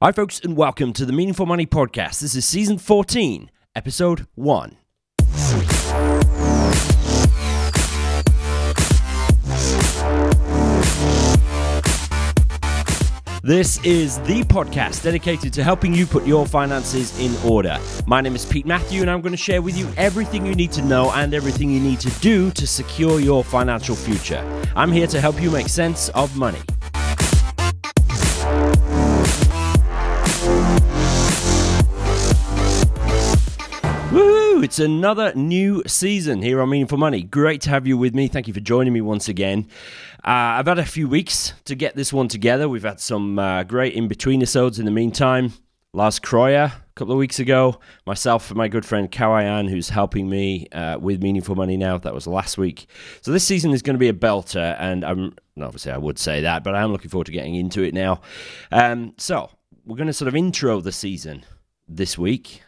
Hi, folks, and welcome to the Meaningful Money Podcast. This is Season 14, Episode 1. This is the podcast dedicated to helping you put your finances in order. My name is Pete Matthew, and I'm going to share with you everything you need to know and everything you need to do to secure your financial future. I'm here to help you make sense of money. Woohoo! It's another new season here on Meaningful Money. Great to have you with me. Thank you for joining me once again. I've had a few weeks to get this one together. We've had some great in-between episodes in the meantime. Lars Kroyer a couple of weeks ago. Myself and my good friend Kawayan, who's helping me with Meaningful Money now. That was last week. So this season is going to be a belter, and obviously I would say that, but I'm looking forward to getting into it now. So we're going to sort of intro the season this week.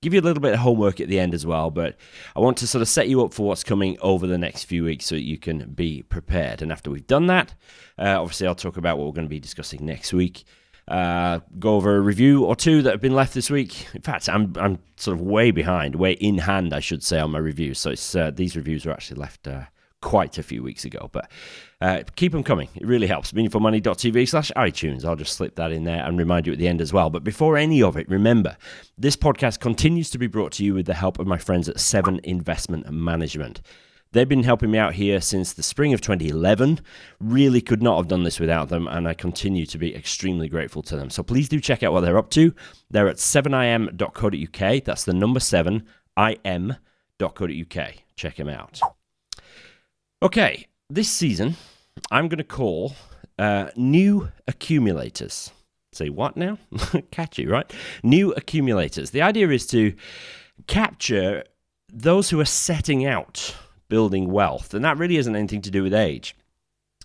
Give you a little bit of homework at the end as well, but I want to sort of set you up for what's coming over the next few weeks so that you can be prepared. And after we've done that, obviously I'll talk about what we're going to be discussing next week. Go over a review or two that have been left this week. In fact, I'm sort of way behind, way in hand, I should say, on my reviews. So it's these reviews were actually left quite a few weeks ago, but keep them coming. It really helps. meaningfulmoney.tv/iTunes. I'll just slip that in there and remind you at the end as well. But before any of it, remember, this podcast continues to be brought to you with the help of my friends at 7 Investment Management. They've been helping me out here since the spring of 2011. Really could not have done this without them, and I continue to be extremely grateful to them. So please do check out what they're up to. They're at 7im.co.uk. That's the number 7, im.co.uk. Check them out. Okay, this season, I'm going to call new accumulators. Say what now? Catchy, right? New accumulators. The idea is to capture those who are setting out building wealth, and that really isn't anything to do with age.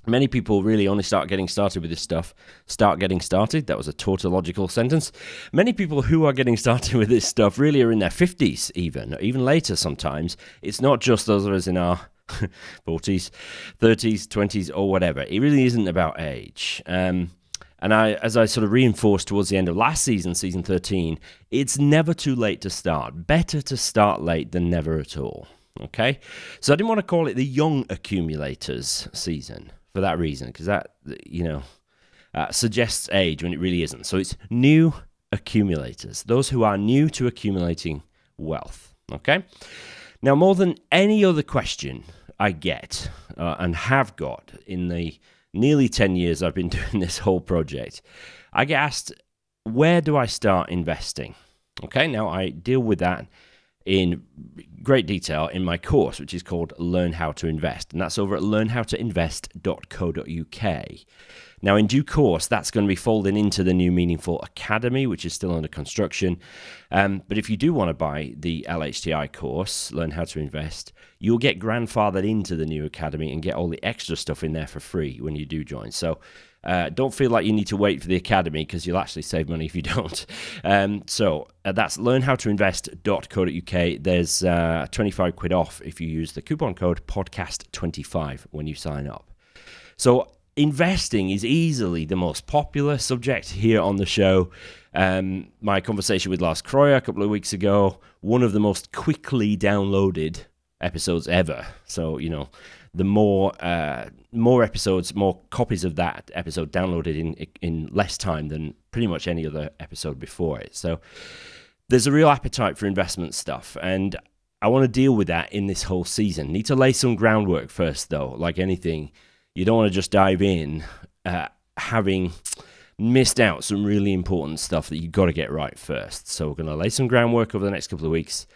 Many people really only start getting started with this stuff. Start getting started. That was a tautological sentence. Many people who are getting started with this stuff really are in their 50s even later sometimes. It's not just those of us in our 40s, 30s, 20s, or whatever. It really isn't about age. And as I sort of reinforced towards the end of last season, season 13, it's never too late to start. Better to start late than never at all. Okay? So I didn't want to call it the young accumulators season for that reason, because that, suggests age when it really isn't. So it's new accumulators, those who are new to accumulating wealth. Okay? Now, more than any other question I get and have got in the nearly 10 years I've been doing this whole project, I get asked, where do I start investing? Okay, now I deal with that in great detail in my course, which is called Learn How to Invest, and that's over at learnhowtoinvest.co.uk. Now, in due course, that's going to be folding into the new Meaningful Academy, which is still under construction. But if you do want to buy the LHTI course, Learn How to Invest, you'll get grandfathered into the new Academy and get all the extra stuff in there for free when you do join. So don't feel like you need to wait for the Academy, because you'll actually save money if you don't. So that's learnhowtoinvest.co.uk. There's 25 quid off if you use the coupon code podcast25 when you sign up. So investing is easily the most popular subject here on the show. My conversation with Lars Kroyer a couple of weeks ago, one of the most quickly downloaded episodes ever. So, the more episodes, more copies of that episode downloaded in less time than pretty much any other episode before it. So there's a real appetite for investment stuff, and I want to deal with that in this whole season. Need to lay some groundwork first, though. Like anything, you don't want to just dive in having missed out some really important stuff that you've got to get right first. So we're going to lay some groundwork over the next couple of weeks,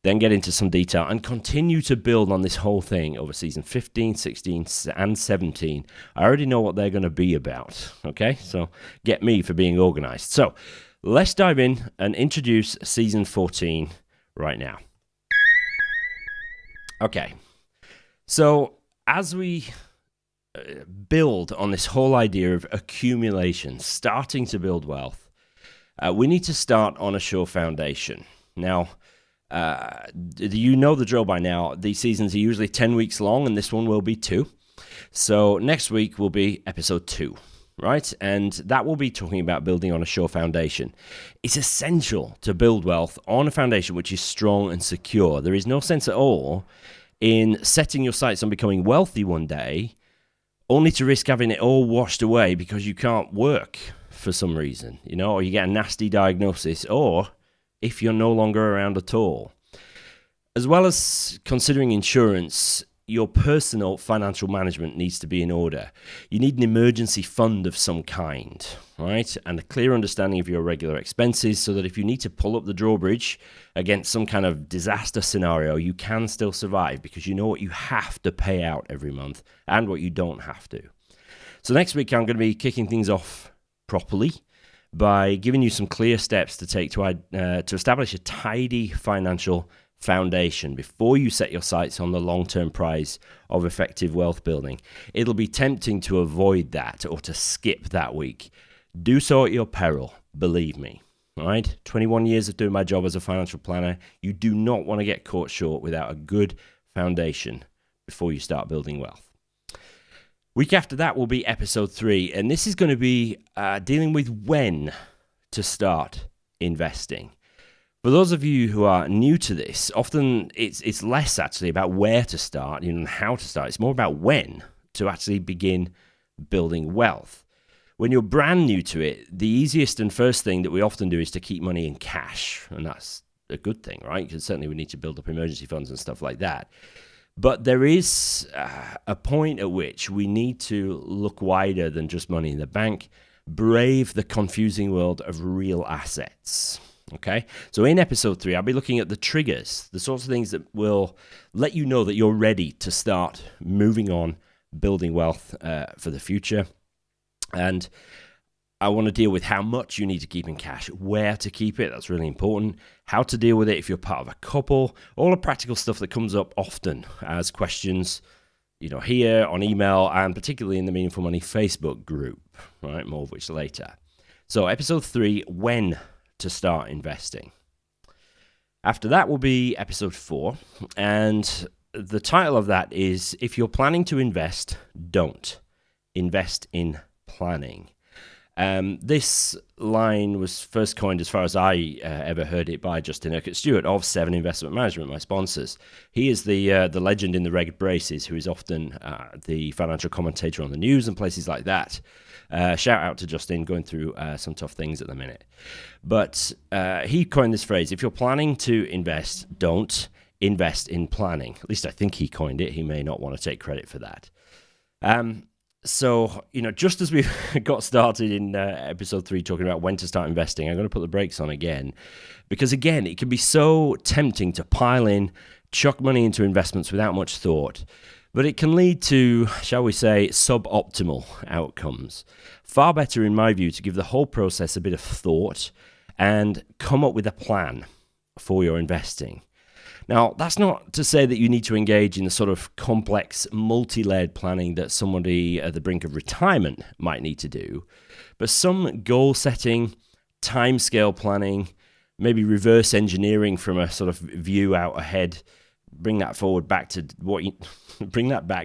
then get into some detail and continue to build on this whole thing over season 15, 16, and 17. I already know what they're going to be about, okay? So get me for being organized. So let's dive in and introduce season 14 right now. Okay, so as we build on this whole idea of accumulation, starting to build wealth, we need to start on a sure foundation. Now, you know the drill by now. These seasons are usually 10 weeks long, and this one will be 2. So next week will be episode 2. right? And that will be talking about building on a sure foundation. It's essential to build wealth on a foundation which is strong and secure. There is no sense at all in setting your sights on becoming wealthy one day, only to risk having it all washed away because you can't work for some reason, or you get a nasty diagnosis, or if you're no longer around at all. As well as considering insurance, your personal financial management needs to be in order. You need an emergency fund of some kind, right? And a clear understanding of your regular expenses so that if you need to pull up the drawbridge against some kind of disaster scenario, you can still survive because you know what you have to pay out every month and what you don't have to. So next week, I'm going to be kicking things off properly by giving you some clear steps to take to establish a tidy financial foundation before you set your sights on the long-term prize of effective wealth building. It'll be tempting to avoid that or to skip that week. Do so at your peril, believe me. All right? 21 years of doing my job as a financial planner. You do not want to get caught short without a good foundation before you start building wealth. Week after that will be episode 3, and this is going to be dealing with when to start investing. For those of you who are new to this, often it's less actually about where to start and how to start. It's more about when to actually begin building wealth. When you're brand new to it, the easiest and first thing that we often do is to keep money in cash. And that's a good thing, right? Because certainly we need to build up emergency funds and stuff like that. But there is a point at which we need to look wider than just money in the bank, brave the confusing world of real assets. Okay, so in episode 3, I'll be looking at the triggers, the sorts of things that will let you know that you're ready to start moving on, building wealth for the future. And I want to deal with how much you need to keep in cash, where to keep it, that's really important, how to deal with it if you're part of a couple, all the practical stuff that comes up often as questions, here on email and particularly in the Meaningful Money Facebook group, right? More of which later. So episode 3, when to start investing. After that will be episode 4, and the title of that is If You're Planning to Invest, Don't. Invest in Planning. This line was first coined, as far as I ever heard it, by Justin Urquhart Stewart of 7 Investment Management, my sponsors. He is the legend in the red braces, who is often the financial commentator on the news and places like that. Shout out to Justin, going through some tough things at the minute. But he coined this phrase, if you're planning to invest, don't invest in planning. At least I think he coined it. He may not want to take credit for that. So, just as we got started in episode 3 talking about when to start investing, I'm going to put the brakes on again. Because again, it can be so tempting to pile in, chuck money into investments without much thought. But it can lead to, shall we say, suboptimal outcomes. Far better, in my view, to give the whole process a bit of thought and come up with a plan for your investing. Now, that's not to say that you need to engage in the sort of complex, multi-layered planning that somebody at the brink of retirement might need to do, but some goal setting, timescale planning, maybe reverse engineering from a sort of view out ahead, bring that back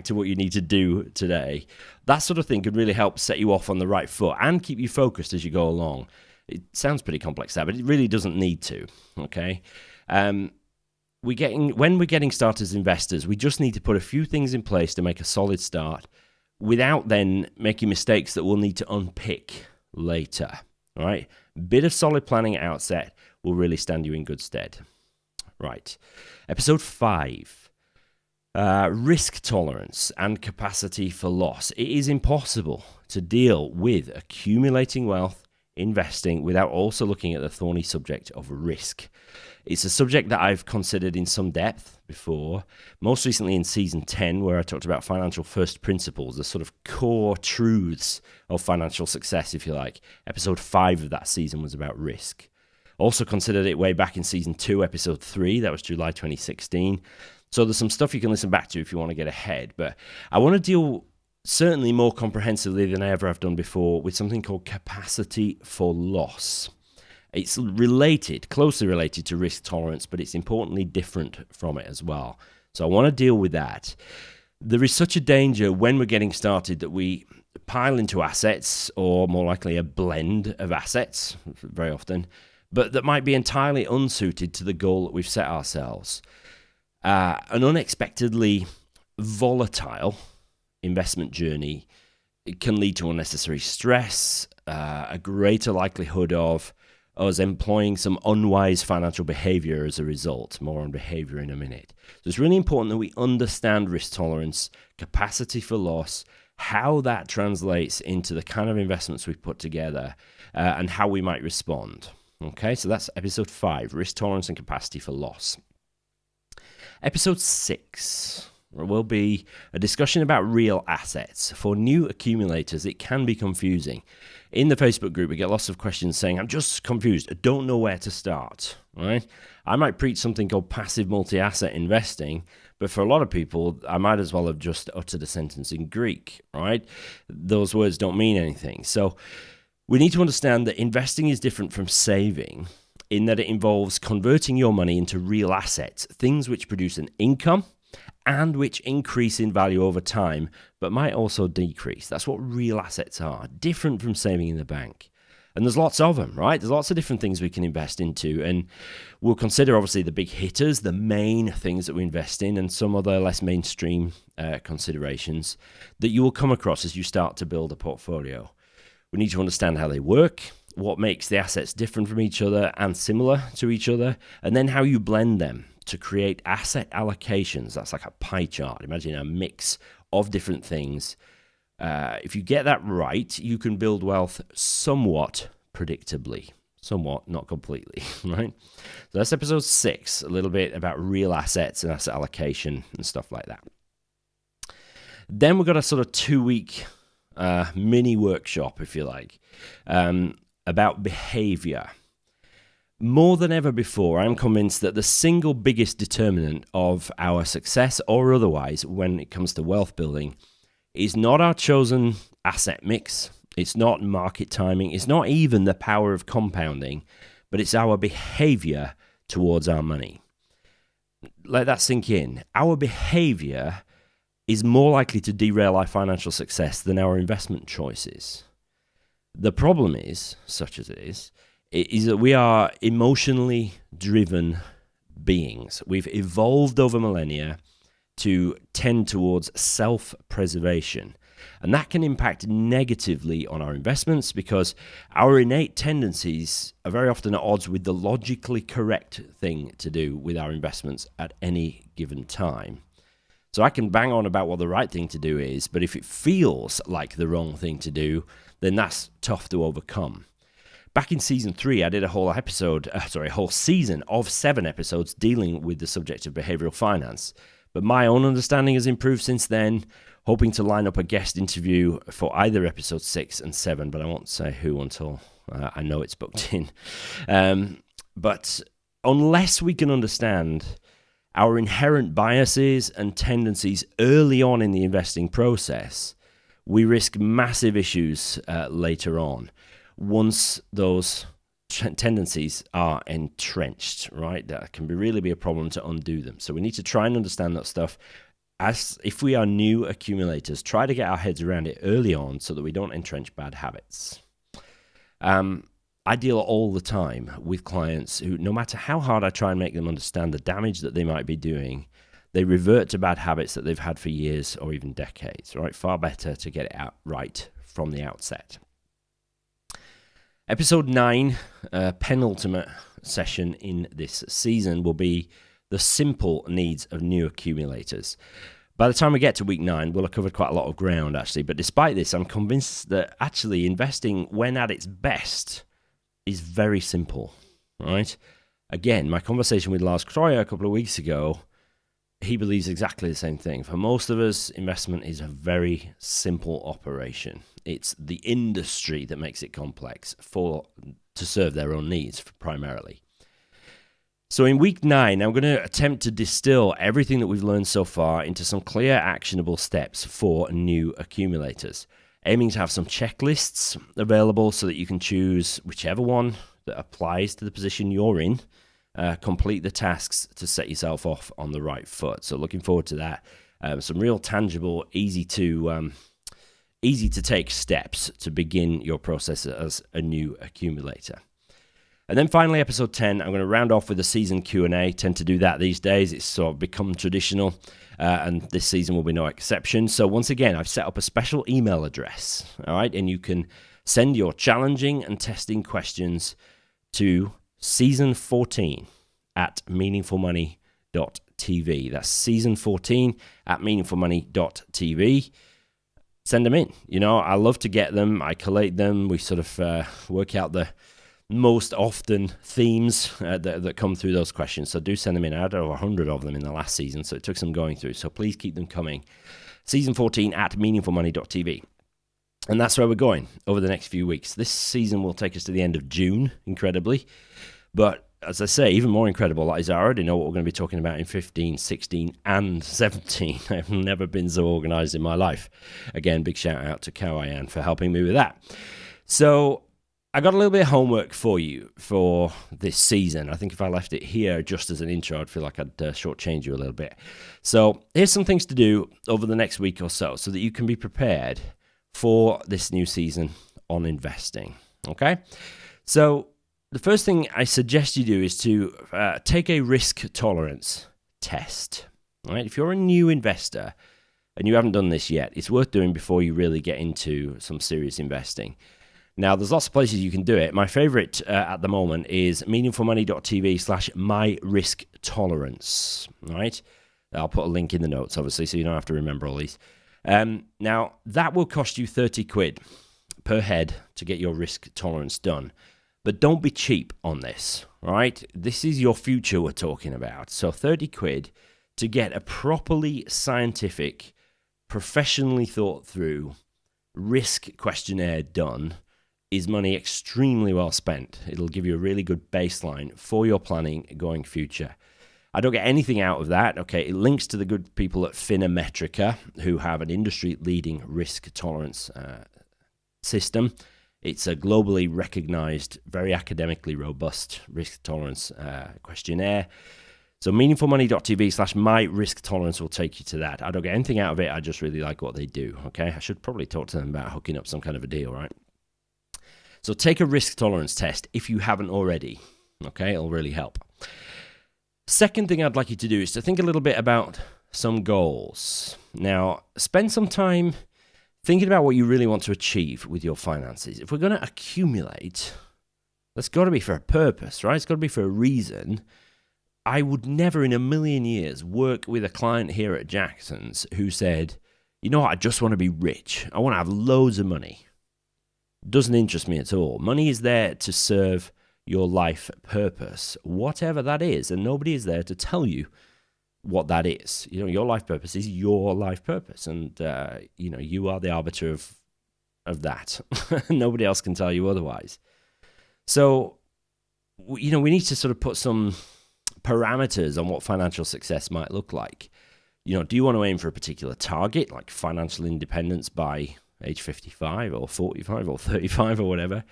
to what you need to do today. That sort of thing could really help set you off on the right foot and keep you focused as you go along. It sounds pretty complex there, but it really doesn't need to. Okay. When we're getting started as investors, we just need to put a few things in place to make a solid start without then making mistakes that we'll need to unpick later. All right. Bit of solid planning at outset will really stand you in good stead. Right. Episode 5. Risk tolerance and capacity for loss. It is impossible to deal with accumulating wealth, investing, without also looking at the thorny subject of risk. It's a subject that I've considered in some depth before, most recently in season 10, where I talked about financial first principles, the sort of core truths of financial success, if you like. Episode 5 of that season was about risk. Also considered it way back in season 2, episode 3, that was July 2016. So there's some stuff you can listen back to if you want to get ahead. But I want to deal certainly more comprehensively than I ever have done before with something called capacity for loss. It's closely related to risk tolerance, but it's importantly different from it as well. So I want to deal with that. There is such a danger when we're getting started that we pile into assets, or more likely a blend of assets, very often, but that might be entirely unsuited to the goal that we've set ourselves. An unexpectedly volatile investment journey, it can lead to unnecessary stress, a greater likelihood of us employing some unwise financial behavior as a result. More on behavior in a minute. So it's really important that we understand risk tolerance, capacity for loss, how that translates into the kind of investments we put together, and how we might respond. Okay, so that's episode 5, risk tolerance and capacity for loss. Episode 6 will be a discussion about real assets. For new accumulators, it can be confusing. In the Facebook group, we get lots of questions saying, I'm just confused, I don't know where to start, right? I might preach something called passive multi-asset investing, but for a lot of people, I might as well have just uttered a sentence in Greek, right? Those words don't mean anything. So we need to understand that investing is different from saving in that it involves converting your money into real assets, things which produce an income and which increase in value over time, but might also decrease. That's what real assets are, different from saving in the bank. And there's lots of them, right? There's lots of different things we can invest into, and we'll consider obviously the big hitters, the main things that we invest in, and some other less mainstream considerations that you will come across as you start to build a portfolio. We need to understand how they work, what makes the assets different from each other and similar to each other, and then how you blend them to create asset allocations. That's like a pie chart. Imagine a mix of different things. If you get that right, you can build wealth somewhat predictably. Somewhat, not completely, right? So that's episode 6, a little bit about real assets and asset allocation and stuff like that. Then we've got a sort of 2-week mini workshop, if you like, about behavior. More than ever before, I'm convinced that the single biggest determinant of our success or otherwise when it comes to wealth building is not our chosen asset mix, it's not market timing, it's not even the power of compounding, but it's our behavior towards our money. Let that sink in. Our behavior is more likely to derail our financial success than our investment choices. The problem is, such as it is that we are emotionally driven beings. We've evolved over millennia to tend towards self-preservation. And that can impact negatively on our investments because our innate tendencies are very often at odds with the logically correct thing to do with our investments at any given time. So I can bang on about what the right thing to do is, but if it feels like the wrong thing to do, then that's tough to overcome. Back in season 3, I did a whole season of 7 episodes dealing with the subject of behavioural finance. But my own understanding has improved since then, hoping to line up a guest interview for either episode 6 and 7, but I won't say who until I know it's booked in. But unless we can understand our inherent biases and tendencies early on in the investing process, we risk massive issues later on once those tendencies are entrenched, right? That can really be a problem to undo them. So we need to try and understand that stuff. As if we are new accumulators, try to get our heads around it early on so that we don't entrench bad habits. I deal all the time with clients who, no matter how hard I try and make them understand the damage that they might be doing, they revert to bad habits that they've had for years or even decades, right? Far better to get it out right from the outset. Episode 9, penultimate session in this season, will be the simple needs of new accumulators. By the time we get to week 9, we'll have covered quite a lot of ground, actually. But despite this, I'm convinced that actually investing when at its best is very simple, right? Again, my conversation with Lars Kroyer a couple of weeks ago, he believes exactly the same thing. For most of us, investment is a very simple operation. It's the industry that makes it complex to serve their own needs primarily. So in week 9, I'm going to attempt to distill everything that we've learned so far into some clear, actionable steps for new accumulators, aiming to have some checklists available so that you can choose whichever one that applies to the position you're in, complete the tasks to set yourself off on the right foot. So looking forward to that. Some real tangible, easy to easy to take steps to begin your process as a new accumulator. And then finally, episode 10, I'm going to round off with a season Q&A. Tend to do that these days. It's sort of become traditional, and this season will be no exception. So once again, I've set up a special email address, all right? And you can send your challenging and testing questions to season14 at meaningfulmoney.tv. That's season14 at meaningfulmoney.tv. Send them in. I love to get them. I collate them. We sort of work out the most often themes that come through those questions. So do send them in. I had over 100 of them in the last season, so it took some going through. So please keep them coming. Season 14 at meaningfulmoney.tv. And that's where we're going over the next few weeks. This season will take us to the end of June, incredibly. But as I say, even more incredible is I already know what we're going to be talking about in 15, 16, and 17. I've never been so organized in my life. Again, big shout out to Kawayan for helping me with that. So I got a little bit of homework for you for this season. I think if I left it here just as an intro, I'd feel like I'd shortchange you a little bit. So here's some things to do over the next week or so that you can be prepared for this new season on investing. Okay? So the first thing I suggest you do is to take a risk tolerance test. All right? If you're a new investor and you haven't done this yet, it's worth doing before you really get into some serious investing. Now, there's lots of places you can do it. My favorite at the moment is meaningfulmoney.tv/myrisktolerance. All right? I'll put a link in the notes, obviously, so you don't have to remember all these. Now, that will cost you 30 quid per head to get your risk tolerance done. But don't be cheap on this, right? This is your future we're talking about. So 30 quid to get a properly scientific, professionally thought through risk questionnaire done is money extremely well spent. It'll give you a really good baseline for your planning going future. I don't get anything out of that. Okay, it links to the good people at Finametrica, who have an industry-leading risk tolerance system. It's a globally recognized, very academically robust risk tolerance questionnaire. So meaningfulmoney.tv/myrisktolerance will take you to that. I don't get anything out of it. I just really like what they do. Okay, I should probably talk to them about hooking up some kind of a deal, right? So take a risk tolerance test if you haven't already. Okay, it'll really help. Second thing I'd like you to do is to think a little bit about some goals. Now, spend some time thinking about what you really want to achieve with your finances. If we're going to accumulate, that's got to be for a purpose, right? It's got to be for a reason. I would never in a million years work with a client here at Jackson's who said, you know what, I just want to be rich. I want to have loads of money. Doesn't interest me at all. Money is there to serve your life purpose, whatever that is, and nobody is there to tell you what that is. Your life purpose is your life purpose, and you are the arbiter of that. Nobody else can tell you otherwise. So, we need to sort of put some parameters on what financial success might look like. Do you want to aim for a particular target, like financial independence by age 55 or 45 or 35 or whatever?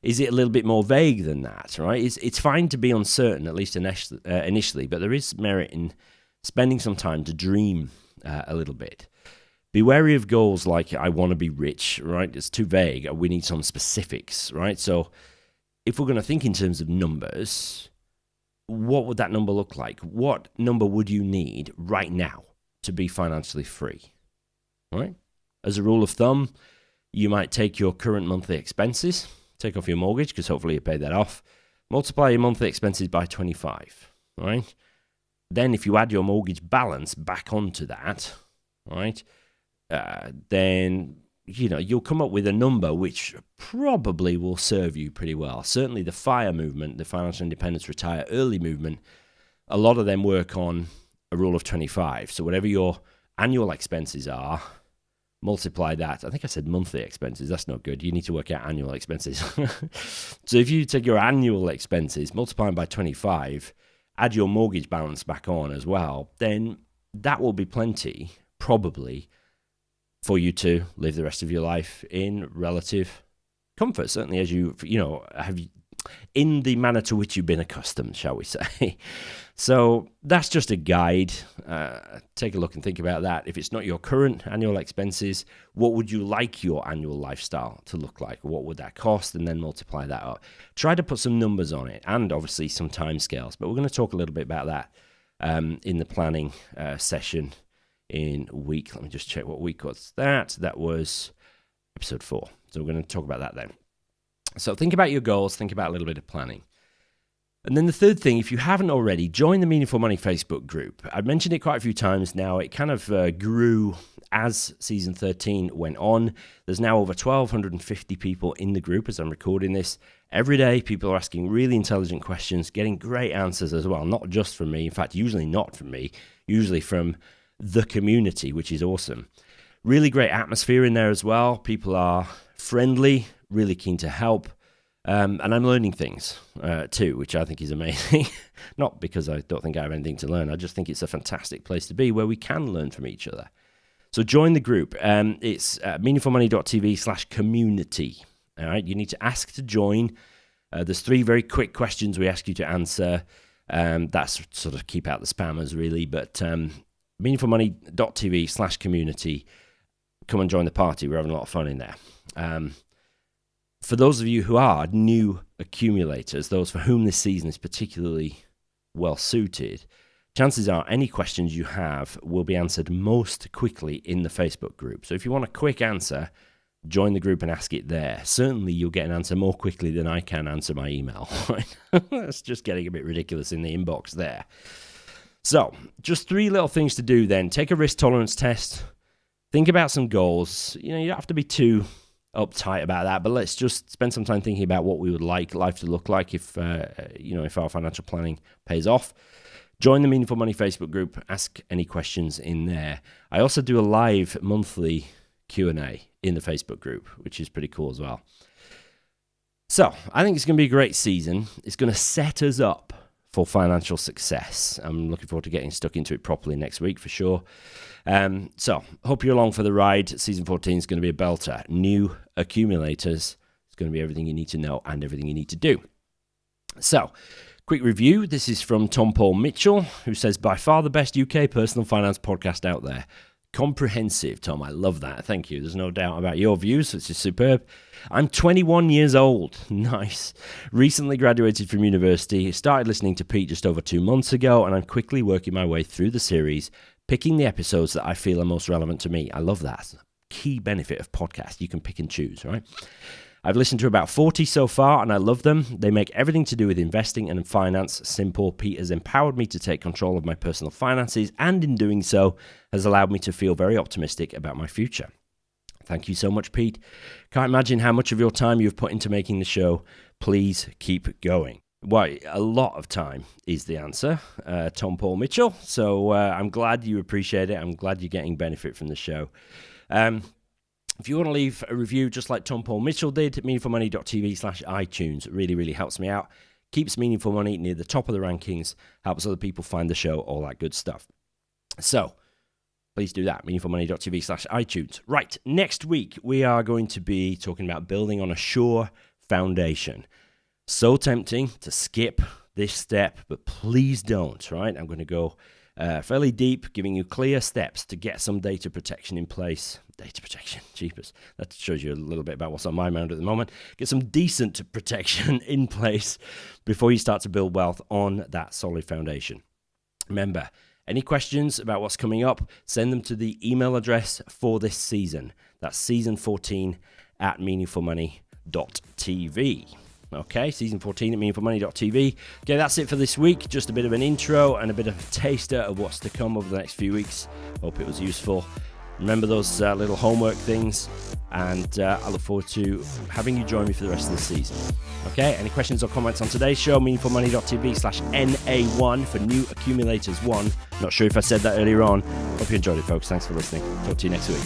Is it a little bit more vague than that, right? It's fine to be uncertain, at least initially, but there is merit in spending some time to dream a little bit. Be wary of goals like, I want to be rich, right? It's too vague. We need some specifics, right? So if we're going to think in terms of numbers, what would that number look like? What number would you need right now to be financially free, right? As a rule of thumb, you might take your current monthly expenses, take off your mortgage, because hopefully you paid that off, multiply your monthly expenses by 25, right? Then if you add your mortgage balance back onto that, right, then, you'll come up with a number which probably will serve you pretty well. Certainly the FIRE movement, the Financial Independence Retire Early movement, a lot of them work on a rule of 25. So whatever your annual expenses are, multiply that. I think I said monthly expenses. That's not good. You need to work out annual expenses. So if you take your annual expenses, multiply them by 25, add your mortgage balance back on as well, then that will be plenty, probably, for you to live the rest of your life in relative comfort. Certainly as you in the manner to which you've been accustomed, shall we say. So that's just a guide. Take a look and think about that. If it's not your current annual expenses, what would you like your annual lifestyle to look like? What would that cost? And then multiply that up. Try to put some numbers on it and obviously some timescales. But we're going to talk a little bit about that in the planning session in week. Let me just check what week was that. That was episode 4. So we're going to talk about that then. So think about your goals. Think about a little bit of planning. And then the third thing, if you haven't already, join the Meaningful Money Facebook group. I've mentioned it quite a few times now. It kind of grew as season 13 went on. There's now over 1,250 people in the group as I'm recording this. Every day, people are asking really intelligent questions, getting great answers as well, not just from me. In fact, usually not from me, usually from the community, which is awesome. Really great atmosphere in there as well. People are friendly, really keen to help. And I'm learning things too, which I think is amazing. Not because I don't think I have anything to learn. I just think it's a fantastic place to be where we can learn from each other. So join the group. It's meaningfulmoney.tv/community. All right, you need to ask to join. There's 3 very quick questions we ask you to answer. That's sort of keep out the spammers, really. But meaningfulmoney.tv/community. Come and join the party. We're having a lot of fun in there. For those of you who are new accumulators, those for whom this season is particularly well suited, chances are any questions you have will be answered most quickly in the Facebook group. So if you want a quick answer, join the group and ask it there. Certainly you'll get an answer more quickly than I can answer my email. That's just getting a bit ridiculous in the inbox there. So just 3 little things to do then. Take a risk tolerance test. Think about some goals. You don't have to be too uptight about that, but let's just spend some time thinking about what we would like life to look like if our financial planning pays off. Join the Meaningful Money Facebook group. Ask any questions in there. I also do a live monthly Q&A in the Facebook group, which is pretty cool as well. So I think it's going to be a great season. It's going to set us up for financial success. I'm looking forward to getting stuck into it properly next week for sure. So hope you're along for the ride. Season 14 is going to be a belter. New accumulators. It's going to be everything you need to know and everything you need to do. So quick review. This is from Tom Paul Mitchell, who says, by far the best UK personal finance podcast out there. Comprehensive, Tom. I love that. Thank you. There's no doubt about your views, which is superb. I'm 21 years old. Nice. Recently graduated from university. Started listening to Pete just over 2 months ago, and I'm quickly working my way through the series, picking the episodes that I feel are most relevant to me. I love that. Key benefit of podcasts. You can pick and choose, right? I've listened to about 40 so far, and I love them. They make everything to do with investing and finance simple. Pete has empowered me to take control of my personal finances, and in doing so, has allowed me to feel very optimistic about my future. Thank you so much, Pete. Can't imagine how much of your time you've put into making the show. Please keep going. Well, a lot of time is the answer, Tom Paul Mitchell. So I'm glad you appreciate it. I'm glad you're getting benefit from the show. If you want to leave a review just like Tom Paul Mitchell did, meaningfulmoney.tv/iTunes. It really, really helps me out. Keeps Meaningful Money near the top of the rankings, helps other people find the show, all that good stuff. So please do that, meaningfulmoney.tv/iTunes. Right, next week we are going to be talking about building on a sure foundation. So tempting to skip this step, but please don't, right? I'm going to go fairly deep, giving you clear steps to get some data protection in place. Data protection, jeepers. That shows you a little bit about what's on my mind at the moment. Get some decent protection in place before you start to build wealth on that solid foundation. Remember, any questions about what's coming up, send them to the email address for this season. That's season 14 at meaningfulmoney.tv. Okay, season 14 at meaningfulmoney.tv. Okay, that's it for this week. Just a bit of an intro and a bit of a taster of what's to come over the next few weeks. Hope it was useful. Remember those little homework things, and I look forward to having you join me for the rest of the season. Okay, any questions or comments on today's show, meaningfulmoney.tv/NA1 for new accumulators 1. Not sure if I said that earlier on. Hope you enjoyed it, folks. Thanks for listening. Talk to you next week.